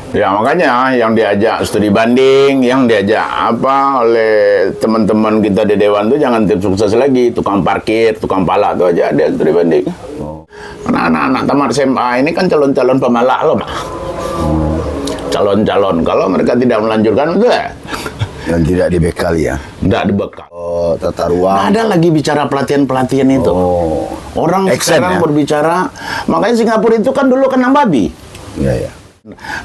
Ya makanya yang diajak studi banding, yang diajak apa oleh teman-teman kita di Dewan tuh jangan tim sukses lagi, tukang parkir, tukang pala tuh aja ada studi banding. Anak-anak tamat SMA ini kan calon-calon pemalak loh, Mak. Calon-calon, kalau mereka tidak melanjutkan itu ya. Dan tidak dibekali ya? Tidak dibekal. Oh, tata ruang. Nggak ada lagi bicara pelatihan-pelatihan itu. Oh. Orang Action, sekarang ya? berbicara, makanya Singapura itu kan dulu kena babi. Iya, ya.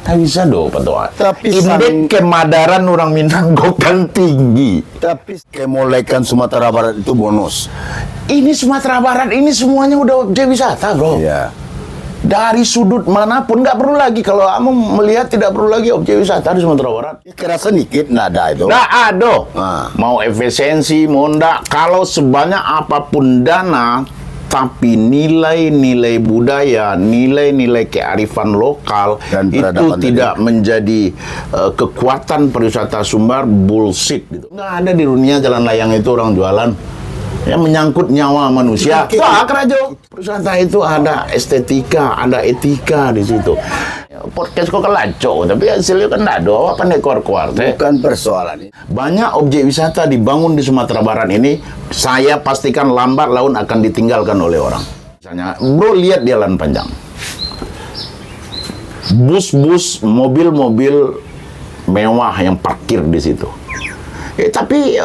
Tak bisa dong, Pak Tua. Tapi indeks kemadaran orang Minang kan tinggi. Tapi kemolekan Sumatera Barat itu bonus. Ini Sumatera Barat ini semuanya udah objek wisata, bro. Iya. Dari sudut manapun nggak perlu lagi, kalau kamu melihat tidak perlu lagi objek wisata di Sumatera Barat. Kerasa dikit nggak ada itu. Nggak ada. Ah. Mau efisiensi, mau nggak. Kalau sebanyak apapun dana, tapi nilai-nilai budaya, nilai-nilai kearifan lokal Dan itu peradaban tidak menjadi kekuatan pariwisata Sumbar, bullshit gitu. Nggak ada di dunia jalan layang itu orang jualan yang menyangkut nyawa manusia. Wah, kerajo. Pariwisata itu ada estetika, ada etika di situ. Podcast kok kelaco, tapi hasilnya kan nggak ada apa nih kuar-kuar. Bukan persoalan ini. Banyak objek wisata dibangun di Sumatera Barat ini, saya pastikan lambat laun akan ditinggalkan oleh orang. Misalnya, bro lihat di Jalan Panjang. Bus-bus, mobil-mobil mewah yang parkir di situ. Tapi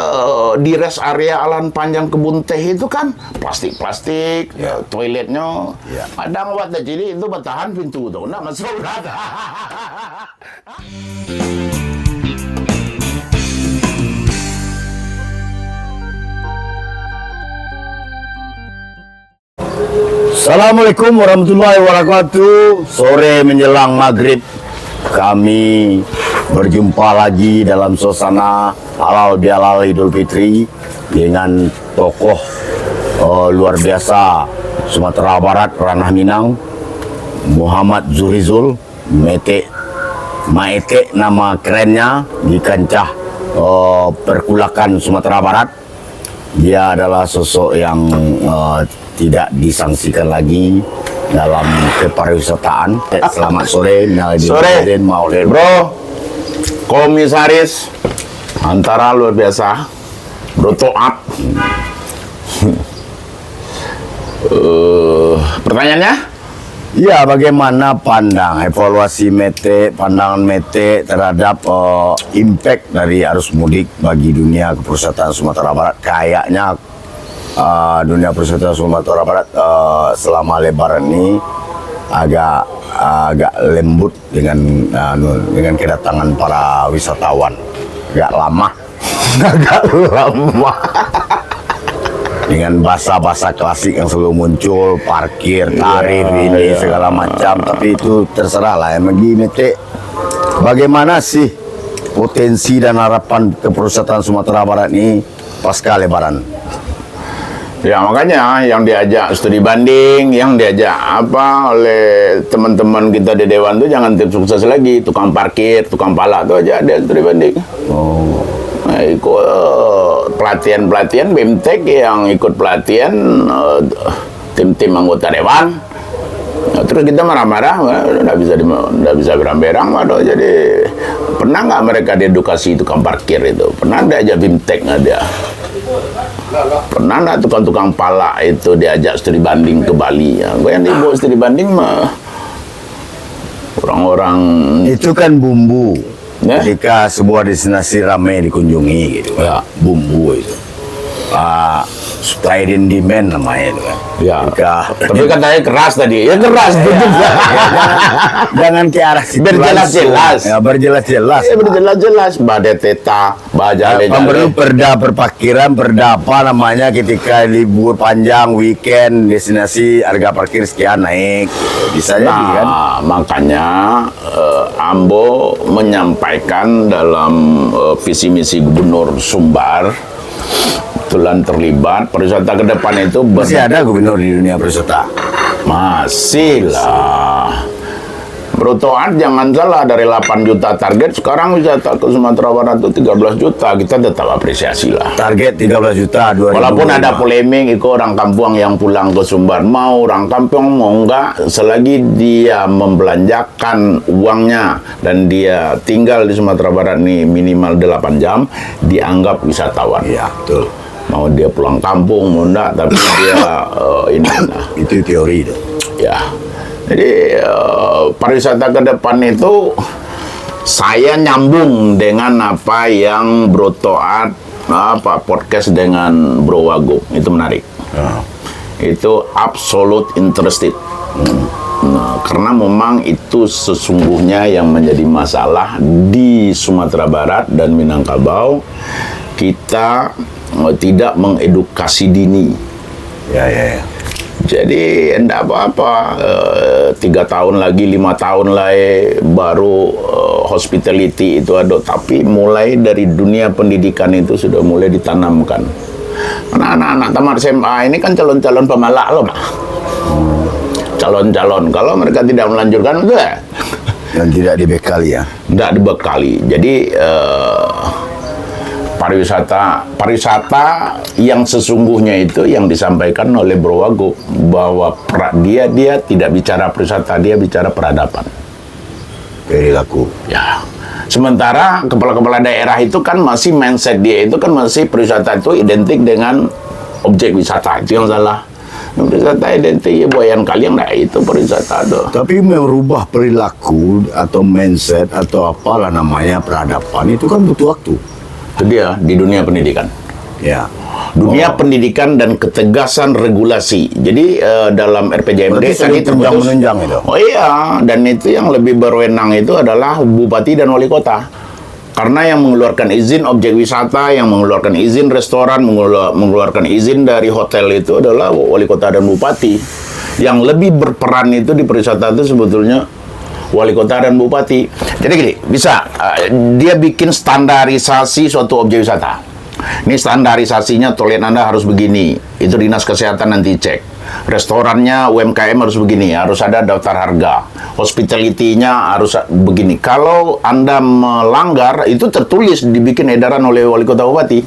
di rest area Alan Panjang Kebun Teh itu kan plastik-plastik, toiletnya. Padang buat jadi itu bertahan pintu tuh, nggak masuk. Assalamualaikum warahmatullahi wabarakatuh. Sore menjelang maghrib, kami berjumpa lagi dalam suasana halal bihalal Idul Fitri dengan tokoh luar biasa Sumatera Barat, Ranah Minang, Muhammad Zuhrizul Mete Maete, nama kerennya di kancah perkulakan Sumatera Barat. Dia adalah sosok yang tidak disangsikan lagi dalam kepariwisataan. Selamat sore, Sore, bro. Komisaris antara luar biasa, bro Toat. Pertanyaannya? Ya, bagaimana evaluasi Mete, pandangan Mete terhadap impact dari arus mudik bagi dunia kepariwisataan Sumatera Barat? Kayaknya dunia pariwisata Sumatera Barat selama Lebaran ini agak lembut dengan kedatangan para wisatawan. Agak lama. Dengan bahasa-bahasa klasik yang selalu muncul, parkir, tarif, segala macam. Tapi itu terserah lah. Bagi Mete, bagaimana sih potensi dan harapan kepariwisataan Sumatera Barat ini pasca Lebaran? Ya makanya yang diajak studi banding, yang diajak apa oleh teman-teman kita di Dewan tuh jangan tim sukses lagi, tukang parkir, tukang pala tuh aja ada studi banding. Oh. Nah, ikut pelatihan-pelatihan BIMTEK yang ikut pelatihan tim-tim anggota Dewan. Nah, terus kita marah-marah, nggak bisa berang-berang, waduh. Jadi pernah nggak mereka diedukasi tukang parkir itu? Pernah diajak BIMTEK nggak dia? Pernah nggak tukang-tukang pala itu diajak studi banding ke Bali? Ya, gue yang dibawa studi banding mah orang-orang Itu kan bumbu. Ya? Ketika sebuah destinasi ramai dikunjungi gitu. Ya. Bumbu itu. Supply and demand namanya itu kan. Ya. Ketika, Tapi katanya keras tadi. Ya keras itu juga. jangan ke arah situ Berjelas-jelas. langsung. Ya, berjelas-jelas. Ya berjelas-jelas. Badai teta, bajale Perlu perda perparkiran, perda apa namanya ketika libur panjang, weekend, destinasi harga parkir sekian naik. Bisa jadi kan? Nah, makanya Ambo menyampaikan dalam visi misi Gubernur Sumbar, kebetulan terlibat pariwisata ke depan itu Masih ada gubernur di dunia pariwisata. masih lah. Brotoart jangan salah, dari 8 juta target sekarang wisata ke Sumatera Barat itu 13 juta. Kita tetap apresiasi lah. Target 13 juta 2025. Walaupun ada polemik, itu orang kampung yang pulang ke Sumbar mau, orang kampung mau enggak, selagi dia membelanjakan uangnya dan dia tinggal di Sumatera Barat ini minimal 8 jam, dianggap wisatawan. Iya, betul. Mau dia pulang kampung, mau enggak, tapi dia ini lah. Itu teori itu. Ya, jadi pariwisata ke depan itu saya nyambung dengan apa yang Bro Toat podcast dengan Bro Wagub, itu menarik. Itu absolute interested. Nah, karena memang itu sesungguhnya yang menjadi masalah di Sumatera Barat dan Minangkabau, kita tidak mengedukasi dini. Ya. Jadi enggak apa-apa, 3 tahun lagi, 5 tahun lagi baru hospitality itu ada. Tapi mulai dari dunia pendidikan itu sudah mulai ditanamkan. Karena anak-anak tamat SMA ini kan calon-calon pemalak loh, Pak. Calon-calon, kalau mereka tidak melanjutkan, udah. Dan tidak dibekali ya. Enggak dibekali. Jadi pariwisata yang sesungguhnya itu yang disampaikan oleh Bro Wagub, bahwa dia tidak bicara pariwisata, dia bicara peradaban. Perilaku. Ya. Sementara kepala-kepala daerah itu kan masih mindset dia itu kan masih pariwisata itu identik dengan objek wisata, itu yang salah. Pariwisata identik ya buayan kalian, nah itu pariwisata tuh. Tapi merubah perilaku atau mindset atau apalah namanya peradaban itu kan butuh waktu. Itu dia di dunia pendidikan. Ya. Dunia pendidikan dan ketegasan regulasi. Jadi dalam RPJMD tadi terputus menunjang itu. Oh iya, dan itu yang lebih berwenang itu adalah bupati dan wali kota. Karena yang mengeluarkan izin objek wisata, yang mengeluarkan izin restoran, mengeluarkan izin dari hotel itu adalah wali kota dan bupati. Yang lebih berperan itu di pariwisata itu sebetulnya wali kota dan bupati. Jadi gini, bisa dia bikin standarisasi suatu objek wisata. Ini standarisasinya, toilet Anda harus begini. Itu dinas kesehatan nanti cek. Restorannya UMKM harus begini, harus ada daftar harga. Hospitality-nya harus begini. Kalau Anda melanggar, itu tertulis, dibikin edaran oleh wali kota bupati.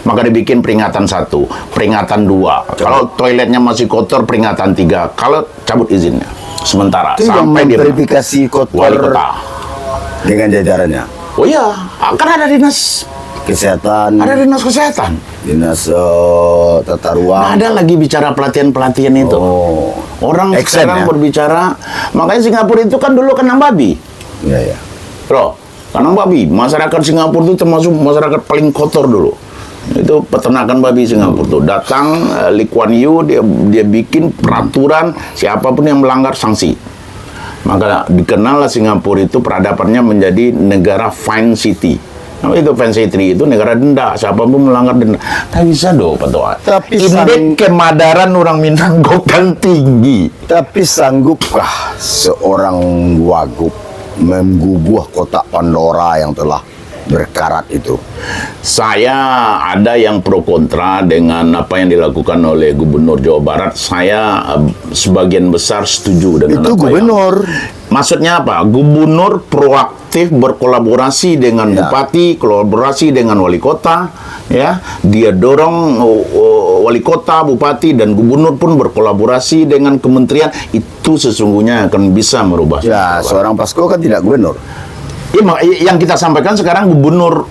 Maka dibikin peringatan 1, peringatan 2. Kalau toiletnya masih kotor, peringatan 3. Kalau cabut izinnya. Sementara Itu sampai dia verifikasi kotor wali kota. dengan jajarannya. Oh iya, kan ada dinas Kesehatan, Ada dinas kesehatan. dinas tata ruang. Nah, ada lagi bicara pelatihan-pelatihan itu. Oh, Orang Action, sekarang ya? berbicara, makanya Singapura itu kan dulu kandang babi. ya. Bro, kandang babi. Masyarakat Singapura itu termasuk masyarakat paling kotor dulu. Itu peternakan babi Singapura tuh. Datang Lee Kuan Yew, dia bikin peraturan, siapapun yang melanggar sanksi. Maka dikenallah Singapura itu peradabannya menjadi negara fine city. Nah, itu fine city itu negara denda, siapapun melanggar denda. Tak bisa dong, Pak Toa. Tapi indeks kemadaran orang Minang kan tinggi. Tapi sanggupkah seorang Wagub menggugah kotak Pandora yang telah berkarat itu? Saya ada yang pro kontra dengan apa yang dilakukan oleh Gubernur Jawa Barat. Saya sebagian besar setuju dengan Itu apa gubernur. Maksudnya apa? Gubernur proaktif berkolaborasi dengan bupati, kolaborasi dengan wali kota, ya. Dia dorong wali kota, bupati dan gubernur pun berkolaborasi dengan kementerian. Itu sesungguhnya akan bisa merubah. Ya, seorang Pasko kan tidak gubernur. Yang kita sampaikan sekarang gubernur,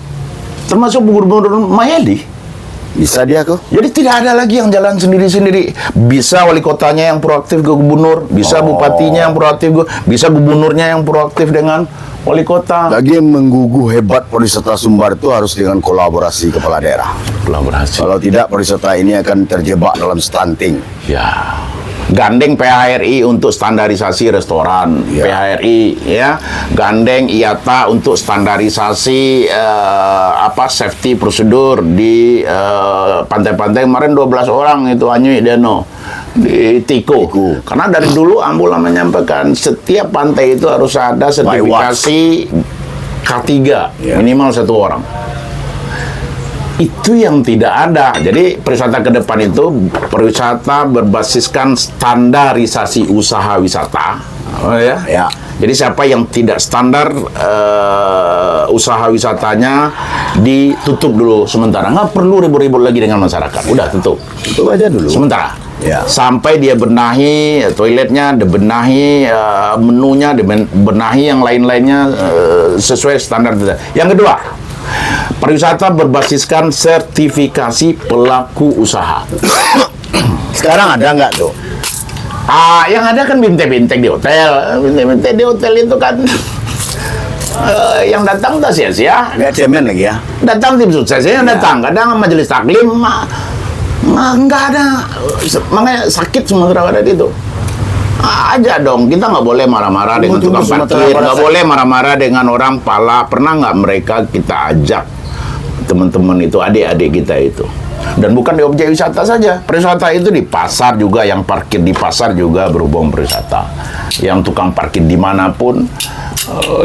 termasuk gubernur Mayadi. Bisa dia kok? Jadi tidak ada lagi yang jalan sendiri-sendiri. Bisa wali kotanya yang proaktif ke gubernur, bisa bupatinya yang proaktif, bisa gubernurnya yang proaktif dengan wali kota. Lagi yang mengguguh hebat pariwisata Sumbar itu harus dengan kolaborasi kepala daerah. Kolaborasi. Kalau tidak, pariwisata ini akan terjebak dalam stunting. Ya. Gandeng PHRI untuk standarisasi restoran, PHRI ya, gandeng IATA untuk standarisasi safety prosedur di pantai-pantai. Kemarin 12 orang itu Anyu Deno di Tiko. Karena dari dulu Ambula menyampaikan setiap pantai itu harus ada sertifikasi K3 minimal 1 orang. Itu yang tidak ada. Jadi pariwisata ke depan itu pariwisata berbasiskan standarisasi usaha wisata, Jadi siapa yang tidak standar usaha wisatanya ditutup dulu sementara. Nggak perlu ribut-ribut lagi dengan masyarakat. Udah tutup. Tutup aja dulu. Sementara. Ya. Sampai dia benahi toiletnya, dia benahi menunya, dia benahi yang lain-lainnya sesuai standar. Yang kedua, pariwisata berbasiskan sertifikasi pelaku usaha. Sekarang ada nggak tuh? Yang ada kan bintek-bintek di hotel. Bintek-bintek di hotel itu kan yang datang tak sia-sia. Nggak cemen lagi ya? Datang tim sukses yang datang. Kadang majelis taklim nggak ada. Makanya sakit Sumatera Barat itu. Aja dong, kita nggak boleh marah-marah dengan tukang parkir, nggak boleh marah-marah dengan orang pala. Pernah nggak mereka kita ajak teman-teman itu, adik-adik kita itu? Dan bukan di objek wisata saja. Pariwisata itu di pasar juga, yang parkir di pasar juga berhubung pariwisata. Yang tukang parkir dimanapun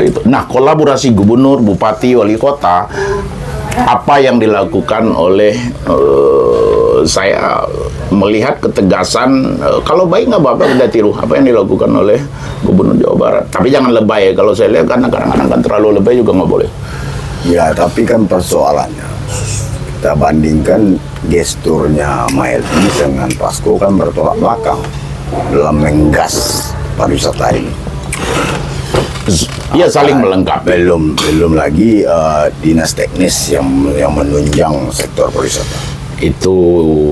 itu. Nah, kolaborasi gubernur, bupati, wali kota, apa yang dilakukan oleh saya melihat ketegasan. Kalau baik nggak apa-apa, kita tiru apa yang dilakukan oleh gubernur Jawa Barat. Tapi jangan lebay. Kalau saya lihat karena kadang-kadang kan terlalu lebay juga nggak boleh. Ya, tapi kan persoalannya kita bandingkan gesturnya Maelvi dengan Pasko kan bertolak belakang dalam menggas pariwisata ini. Iya, saling melengkapi. Belum lagi dinas teknis yang menunjang sektor pariwisata. Itu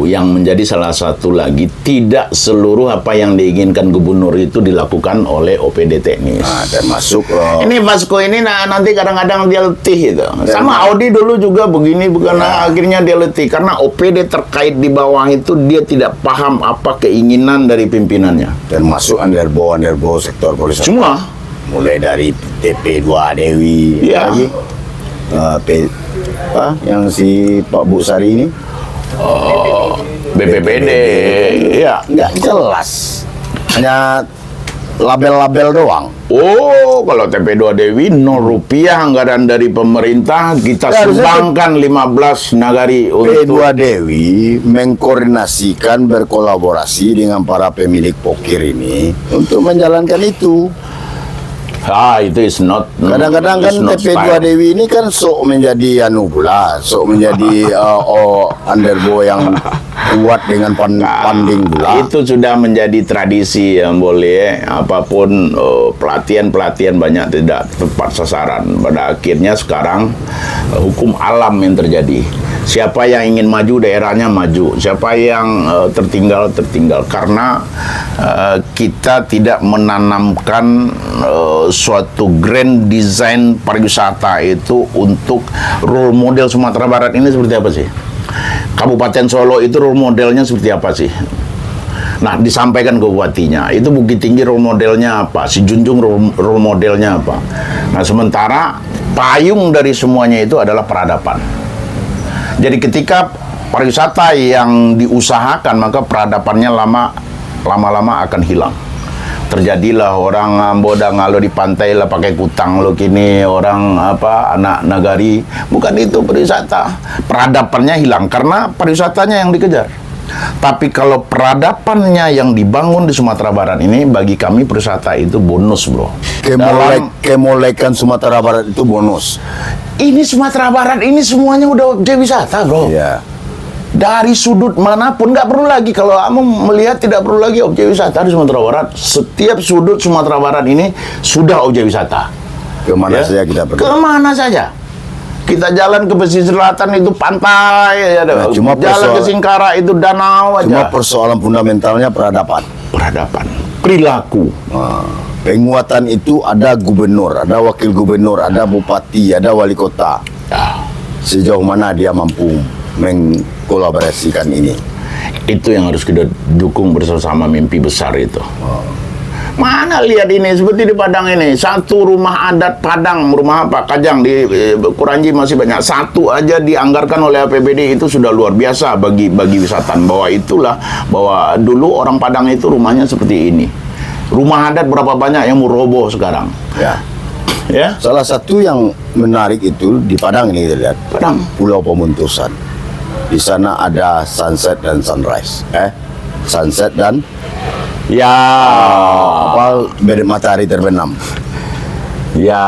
yang menjadi salah satu lagi, tidak seluruh apa yang diinginkan gubernur itu dilakukan oleh OPD teknis. Nah, termasuk Ini Vasco ini nanti kadang-kadang dia letih itu. Sama Audi dulu juga begini, bukan akhirnya dia letih karena OPD terkait di bawah itu dia tidak paham apa keinginan dari pimpinannya. termasuk underbo sektor pariwisata. Semua. Mulai dari TP2 Dewi, Iya. lagi yang si Pak Bu Sari ini. BPPD. Iya. Nggak jelas, hanya label-label doang. Oh, kalau TP2 Dewi 0 rupiah anggaran dari pemerintah, kita Ya, harusnya sumbangkan 15 nagari P2 untuk Dewi mengkoordinasikan, berkolaborasi dengan para pemilik pokir ini untuk menjalankan itu. itu is not. Kadang-kadang kan it's not TP2 style. Dewi ini kan sok menjadi sok menjadi underbo yang kuat dengan panding pula. Itu sudah menjadi tradisi yang boleh apapun pelatihan banyak tidak tepat sasaran. Pada akhirnya sekarang hukum alam yang terjadi. Siapa yang ingin maju daerahnya maju, siapa yang tertinggal karena kita tidak menanamkan suatu grand design pariwisata itu untuk role model Sumatera Barat ini seperti apa sih? Kabupaten Solo itu role modelnya seperti apa sih? Nah, disampaikan ke bupatinya, itu Bukit Tinggi role modelnya apa? Si Junjung role modelnya apa? Nah, sementara payung dari semuanya itu adalah peradaban. Jadi ketika pariwisata yang diusahakan, maka peradabannya lama-lama akan hilang. Terjadilah orang boda ngalo di pantai lah pakai kutang lo kini, orang anak nagari. Bukan itu pariwisata. Peradabannya hilang karena pariwisatanya yang dikejar. Tapi kalau peradabannya yang dibangun di Sumatera Barat ini, bagi kami pariwisata itu bonus, bro. Kemolekan Sumatera Barat itu bonus. Ini Sumatera Barat ini semuanya udah objek wisata, bro. Ya. Dari sudut manapun, nggak perlu lagi, kalau kamu melihat tidak perlu lagi objek wisata di Sumatera Barat. Setiap sudut Sumatera Barat ini sudah objek wisata. Kemana saja kita pergi. Kemana saja. Kita jalan ke pesisir selatan itu pantai, Nah, cuma jalan ke Singkara itu danau aja. Cuma persoalan fundamentalnya peradaban. Peradaban, perilaku. Nah, penguatan itu ada gubernur, ada wakil gubernur, ada bupati, ada wali kota. Ya, Sejauh mana dia mampu mengkolaborasikan ini? itu yang harus kita dukung bersama, mimpi besar itu. Mana lihat ini seperti di Padang ini, satu rumah adat Padang, rumah apa Kajang di Kuranji masih banyak, satu aja dianggarkan oleh APBD, itu sudah luar biasa bagi wisatawan. Bahwa dulu orang Padang itu rumahnya seperti ini. Rumah adat berapa banyak yang mau roboh sekarang. Ya. Salah satu yang menarik itu di Padang ini kita lihat. Padang. Pulau Pemuntusan. Di sana ada sunset dan sunrise. Sunset dan Ya. matahari terbenam. Ya,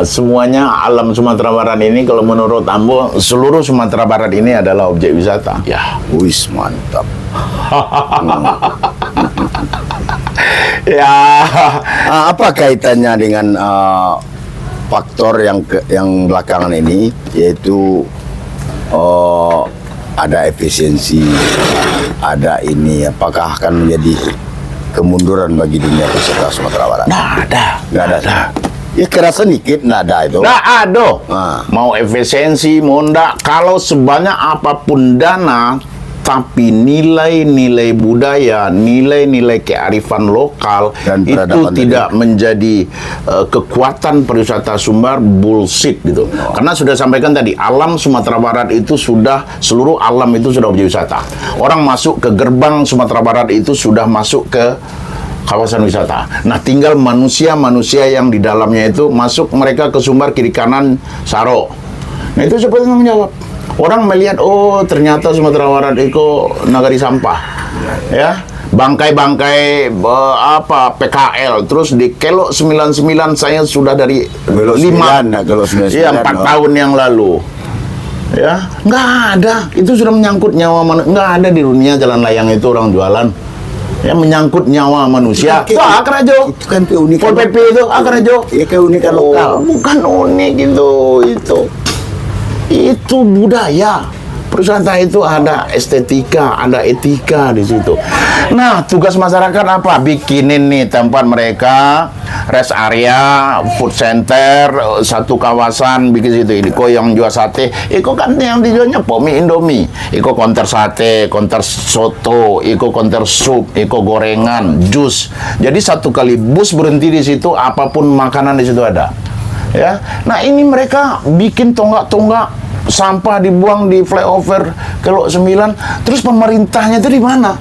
semuanya alam Sumatera Barat ini kalau menurut Ambo, seluruh Sumatera Barat ini adalah objek wisata. Ya. Wis mantap. Ya. Apa kaitannya dengan faktor yang belakangan ini, yaitu ada efisiensi, ada ini, apakah akan menjadi kemunduran bagi dunia wisata Sumatera Barat? Nggak ada. Ya kerasa dikit nggak ada itu. Nggak ada. Ah. Mau efisiensi, mau ndak. Kalau sebanyak apapun dana, tapi nilai-nilai budaya, nilai-nilai kearifan lokal Dan itu peradaban tidak menjadi kekuatan pariwisata Sumbar, bullshit gitu. Karena sudah sampaikan tadi, alam Sumatera Barat itu sudah, seluruh alam itu sudah objek wisata. Orang masuk ke gerbang Sumatera Barat itu sudah masuk ke kawasan wisata. Nah, tinggal manusia-manusia yang di dalamnya itu masuk, mereka ke Sumbar kiri kanan Saro. Nah, itu siapa yang menjawab? Orang melihat, oh ternyata Sumatera Barat itu nagari sampah, ya, bangkai-bangkai PKL. Terus di Kelok 99 saya sudah dari Kelok 9, Kelok 99, iya 4 tahun yang lalu, ya, nggak ada. Itu sudah menyangkut nyawa manusia. Nggak ada di dunia jalan layang itu orang jualan. Ya, menyangkut nyawa manusia. Itu Akrajo. Itu kan keunikan. Pol PP itu Akrajo. Ya keunikan lokal. Bukan unik itu. Itu budaya. Pariwisata itu ada estetika, ada etika di situ. Nah, tugas masyarakat apa? Bikinin nih tempat mereka, rest area, food center, satu kawasan bikin situ. Iko yang jual sate, Iko kan yang dijualnya pomi Indomie. Iko konter sate, konter soto, Iko konter sup, Iko gorengan, jus. Jadi satu kali bus berhenti di situ, apapun makanan di situ ada. Ya. Nah, ini mereka bikin tonggak-tonggak sampah dibuang di flyover Kelok 9. Terus pemerintahnya itu di mana?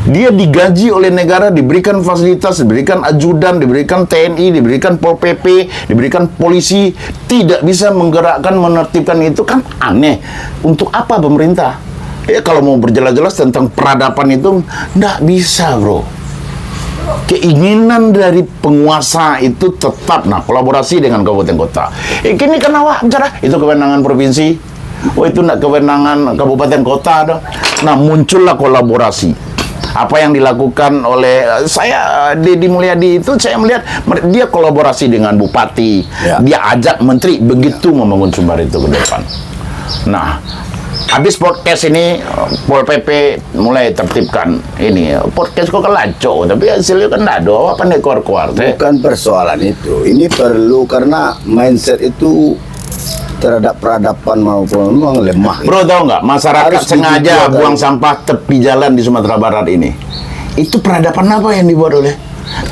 Dia digaji oleh negara, diberikan fasilitas, diberikan ajudan, diberikan TNI, diberikan Pol PP, diberikan polisi, tidak bisa menggerakkan, menertibkan. Itu kan aneh. Untuk apa pemerintah? Ya, kalau mau berjelas-jelas tentang peradaban itu nggak bisa, bro. Keinginan dari penguasa itu tetap, nah, kolaborasi dengan kabupaten kota. Kini kan awak bicara itu kewenangan provinsi, oh itu nak kewenangan kabupaten kota ada. Nah, muncullah kolaborasi. Apa yang dilakukan oleh saya Deddy Mulyadi itu, saya melihat dia kolaborasi dengan bupati, ya. Dia ajak menteri, begitu membangun Sumbar itu ke depan. Nah, habis podcast ini, Pol PP mulai tertibkan ini. Podcast kok kelaco, tapi hasilnya kan tidak ada. Apa nih keluar-keluar? Bukan persoalan itu. Ini perlu karena mindset itu terhadap peradaban maupun memang lemah. Bro, tahu nggak? Masyarakat Harus sengaja dibuat buang dari- sampah tepi jalan di Sumatera Barat ini. Itu peradaban apa yang dibuat oleh?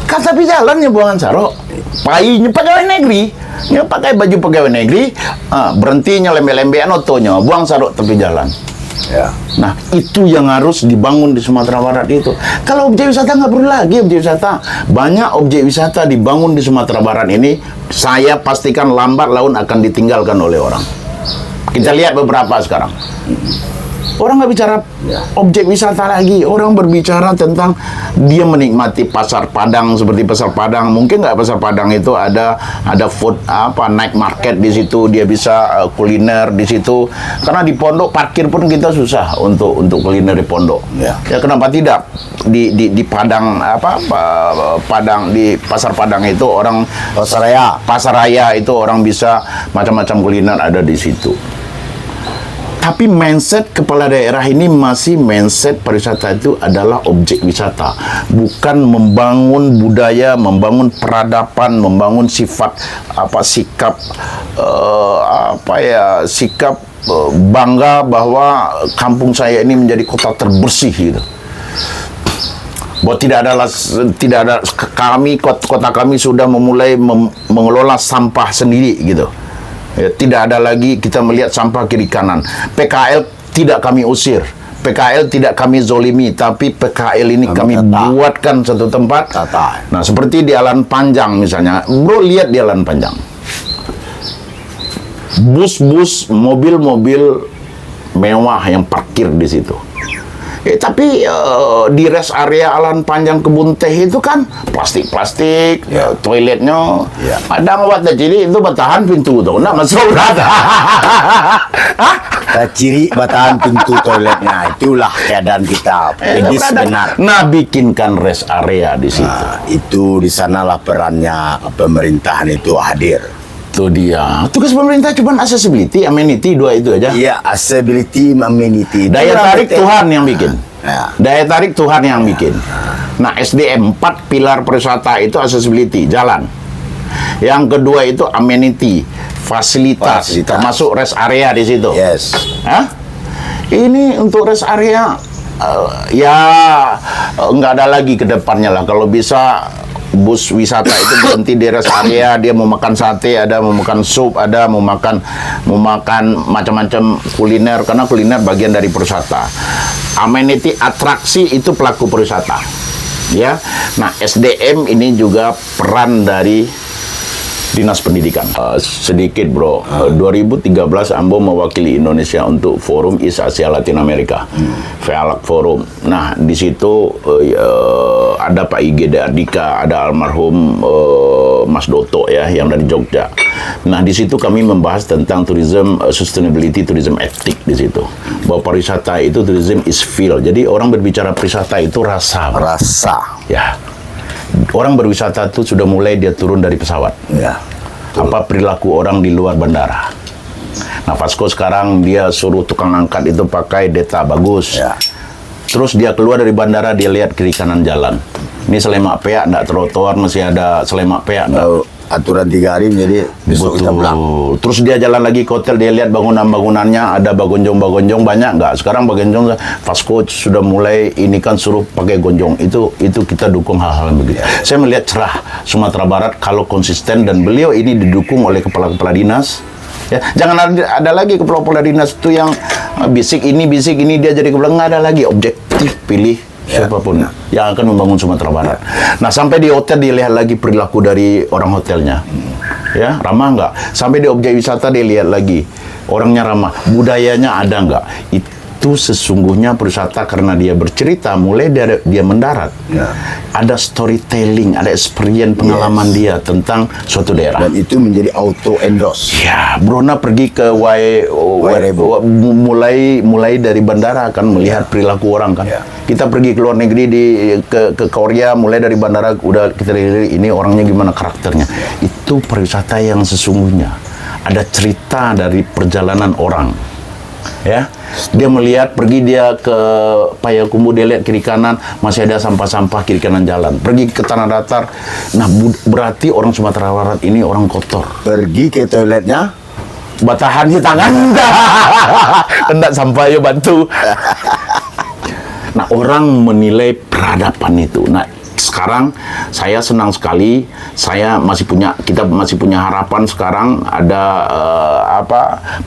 Kan tepi jalan ya buangan Saro. Painya pegawai negeri. Ya pakai baju pegawai negeri, berhentinya lembe-lembean otonya, buang Saro tepi jalan. Ya. Nah, itu yang harus dibangun di Sumatera Barat itu. Kalau objek wisata nggak perlu lagi objek wisata. Banyak objek wisata dibangun di Sumatera Barat ini, saya pastikan lambat laun akan ditinggalkan oleh orang. Kita lihat beberapa sekarang. Orang nggak bicara objek wisata lagi. Orang berbicara tentang dia menikmati pasar Padang seperti pasar Padang. Mungkin nggak pasar Padang itu ada food night market di situ. Dia bisa kuliner di situ. Karena di pondok parkir pun kita susah untuk kuliner di pondok. Ya. Ya kenapa tidak di Padang Padang di pasar Padang itu orang pasar raya itu orang bisa macam-macam kuliner ada di situ. Tapi mindset kepala daerah ini masih mindset pariwisata itu adalah objek wisata, bukan membangun budaya, membangun peradaban, membangun sikap bangga bahwa kampung saya ini menjadi kota terbersih gitu. Bahwa tidak ada kota kami sudah memulai mengelola sampah sendiri gitu. Ya, tidak ada lagi kita melihat sampah kiri kanan. PKL tidak kami usir, PKL tidak kami zolimi, tapi PKL ini kami buatkan satu tempat. Nah, seperti di Alan Panjang misalnya, bro, lihat di Alan Panjang, bus-bus, mobil-mobil mewah yang parkir di situ. Tapi di rest area Alan Panjang Kebun Teh itu kan plastik-plastik, toiletnya ada buat jadi itu bertahan pintu tuh, nggak masuk berada. Ciri batahan pintu toiletnya, itulah keadaan kita. Medis benar. Nah, bikinkan rest area di situ. Nah, itu di sanalah perannya pemerintahan itu hadir. Itu dia. Tugas pemerintah cuma accessibility, amenity, dua itu aja. Iya, accessibility, amenity. Daya tarik Tuhan yang bikin. Ya. Daya tarik Tuhan yang bikin. Nah, SDM 4 pilar pariwisata itu accessibility, jalan. Yang kedua itu amenity, fasilitas. Termasuk rest area di situ. Yes. Hah? Ini untuk rest area nggak ada lagi ke depannya lah. Kalau bisa bus wisata itu berhenti di rest area, dia mau makan sate, ada mau makan sup, ada mau makan macam-macam kuliner, karena kuliner bagian dari pariwisata. Amenity, atraksi itu pelaku pariwisata. Ya. Nah, SDM ini juga peran dari Dinas Pendidikan. Sedikit bro, 2013 Ambo mewakili Indonesia untuk Forum East Asia Latin Amerika, FEALAC Forum. Nah, di situ ada Pak IG Ardika, ada almarhum Mas Doto ya, yang dari Jogja. Nah, di situ kami membahas tentang tourism sustainability, tourism ethic di situ. Bahwa pariwisata itu tourism is feel. Jadi orang berbicara pariwisata itu rasa. Rasa. Ya. Orang berwisata itu sudah mulai dia turun dari pesawat. Ya. Apa perilaku orang di luar bandara. Nah, Vasco sekarang dia suruh tukang angkat itu pakai data bagus. Ya. Terus dia keluar dari bandara, dia lihat kiri kanan jalan. Ini selemak peak, enggak trotoar, masih ada selemak peak. Aturan 3 hari menjadi besok kita pulang. Terus dia jalan lagi ke hotel, dia lihat bangunan-bangunannya, ada bagonjong-bagonjong banyak nggak? Sekarang bagonjong, Vasco sudah mulai ini kan suruh pakai gonjong. Itu kita dukung hal-hal yang begitu. Saya melihat cerah Sumatera Barat kalau konsisten, dan beliau ini didukung oleh kepala-kepala dinas. Ya, jangan ada lagi kepala-kepala dinas itu yang bisik ini dia jadi kepala, nggak ada lagi, objektif pilih siapapun yang akan membangun Sumatera Barat. Nah, sampai di hotel dilihat lagi perilaku dari orang hotelnya. Ya, ramah nggak? Sampai di objek wisata dilihat lagi orangnya ramah, budayanya ada nggak? Itu sesungguhnya pariwisata karena dia bercerita mulai dari dia mendarat. Ada storytelling, ada experience pengalaman dia tentang suatu daerah. Dan itu menjadi auto endorse. Ya, Brona pergi ke mulai dari bandara kan melihat perilaku orang kan. Kita pergi ke luar negeri ke Korea, mulai dari bandara udah kita lihat ini orangnya gimana karakternya. Itu pariwisata yang sesungguhnya. Ada cerita dari perjalanan orang. Ya, dia melihat, pergi dia ke Payakumbuh, dia lihat kiri kanan masih ada sampah-sampah kiri kanan jalan. Pergi ke tanah datar, nah berarti orang Sumatera Barat ini orang kotor. Pergi ke toiletnya, batahan di tangan, hendak sampah yuk bantu. Nah, orang menilai peradaban itu. Nah, sekarang saya senang sekali, kita masih punya harapan sekarang ada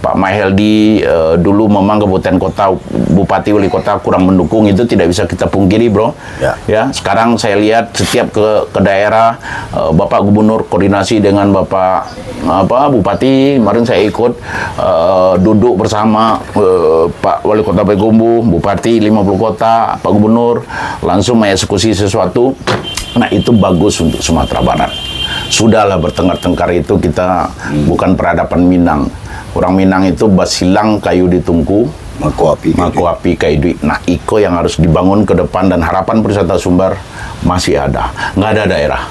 Pak Maheldi dulu memang kabupaten kota, bupati wali kota kurang mendukung, itu tidak bisa kita pungkiri bro. Ya, sekarang saya lihat setiap ke daerah Bapak Gubernur koordinasi dengan Bapak Bupati, kemarin saya ikut duduk bersama Pak Wali Kota Payakumbuh, Bupati 50 kota, Pak Gubernur langsung mengeksekusi sesuatu. Nah, itu bagus untuk Sumatera Barat. Sudahlah bertengkar-tengkar itu, kita bukan peradaban Minang. Orang Minang itu basilang kayu ditungku, mako api kayu duit. Nah, Iko yang harus dibangun ke depan, dan harapan pariwisata Sumbar masih ada. Nggak ada daerah.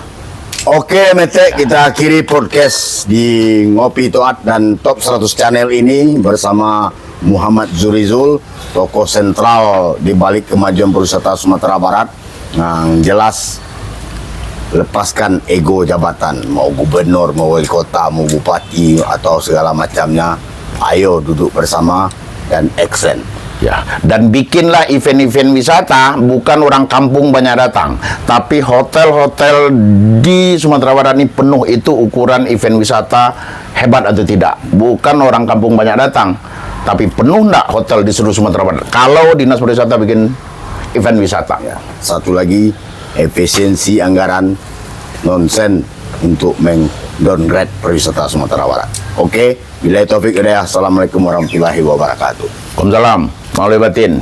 Oke, Mete, kita akhiri podcast di Ngopi Toat dan Top 100 Channel ini bersama Muhammad Zurizul, tokoh sentral di balik kemajuan pariwisata Sumatera Barat. Nah, jelas lepaskan ego jabatan, mau gubernur, mau wali kota, mau bupati atau segala macamnya. Ayo duduk bersama dan action. Ya, dan bikinlah event-event wisata, bukan orang kampung banyak datang, tapi hotel-hotel di Sumatera Barat ini penuh. Itu ukuran event wisata hebat atau tidak. Bukan orang kampung banyak datang, tapi penuh enggak hotel di seluruh Sumatera Barat kalau Dinas Pariwisata bikin event wisata. Ya. Satu lagi, efisiensi anggaran nonsen untuk meng-downgrade pariwisata Sumatera Barat. Oke, billahi taufik hidayah. Assalamualaikum warahmatullahi wabarakatuh. Waalaikumsalam. Maulid batin.